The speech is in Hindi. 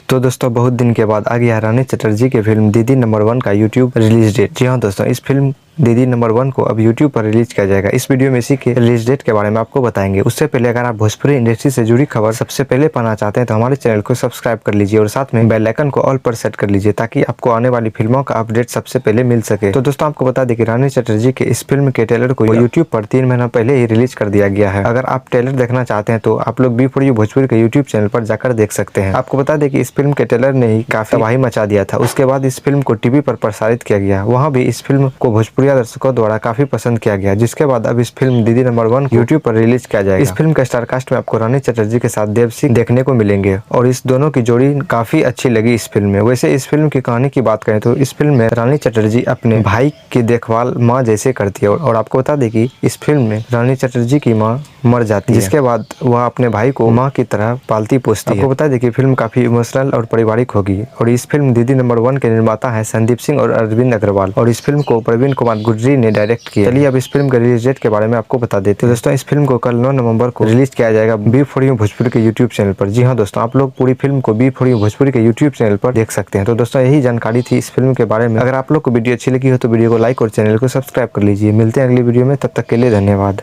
तो दोस्तों बहुत दिन के बाद आ गया रानी चटर्जी की फिल्म दीदी नंबर 1 का यूट्यूब रिलीज डेट। जी हाँ दोस्तों, इस फिल्म दीदी नंबर 1 को अब यूट्यूब पर रिलीज किया जाएगा। इस वीडियो में इसी के रिलीज डेट के बारे में आपको बताएंगे। उससे पहले अगर आप भोजपुरी इंडस्ट्री से जुड़ी खबर सबसे पहले पाना चाहते हैं तो हमारे चैनल को सब्सक्राइब कर लीजिए और साथ में बेल आइकन को ऑल पर सेट कर लीजिए ताकि आपको आने वाली फिल्मों का अपडेट सबसे पहले मिल सके। तो दोस्तों आपको बता दें कि रानी चटर्जी के इस फिल्म के ट्रेलर को यूट्यूब पर 3 महीना पहले ही रिलीज कर दिया गया है। अगर आप ट्रेलर देखना चाहते हैं तो आप लोग बी फॉर यू भोजपुरी के यूट्यूब चैनल पर जाकर देख सकते हैं। आपको बता दें कि इस फिल्म के ट्रेलर ने ही काफी तबाही मचा दिया था। उसके बाद इस फिल्म को टीवी पर प्रसारित किया गया, वहाँ भी इस फिल्म को भोजपुरी दर्शकों द्वारा काफी पसंद किया गया, जिसके बाद अब इस फिल्म दीदी नंबर 1 यूट्यूब पर रिलीज किया जाएगा। इस फिल्म का स्टार कास्ट में आपको रानी चटर्जी के साथ देव सिंह देखने को मिलेंगे और इस दोनों की जोड़ी काफी अच्छी लगी इस फिल्म में। वैसे इस फिल्म की कहानी की बात करें तो इस फिल्म में रानी चटर्जी अपने भाई की देखभाल माँ जैसे करती है और आपको बता दें कि इस फिल्म में रानी चटर्जी की माँ मर जाती है, जिसके बाद वह अपने भाई को माँ की तरह पालती पोसती है। आपको बता दें कि फिल्म काफी इमोशनल और पारिवारिक होगी और इस फिल्म दीदी नंबर 1 के निर्माता हैं संदीप सिंह और अरविंद अग्रवाल और इस फिल्म को प्रवीण कुमार गुर्जरी ने डायरेक्ट किया। चलिए अब इस फिल्म के रिलीज डेट के बारे में आपको बता देते हैं। दोस्तों इस फिल्म को कल 9 नवंबर को रिलीज किया जाएगा बी फॉर यू भोजपुरी के यूट्यूब चैनल पर। जी हाँ दोस्तों, आप लोग पूरी फिल्म को बी फॉर यू भोजपुरी के यूट्यूब चैनल पर देख सकते हैं। तो दोस्तों यही जानकारी थी इस फिल्म के बारे में। अगर आप लोग को वीडियो अच्छी लगी हो तो वीडियो को लाइक और चैनल को सब्सक्राइब कर लीजिए। मिलते हैं अगली वीडियो में, तब तक के लिए धन्यवाद।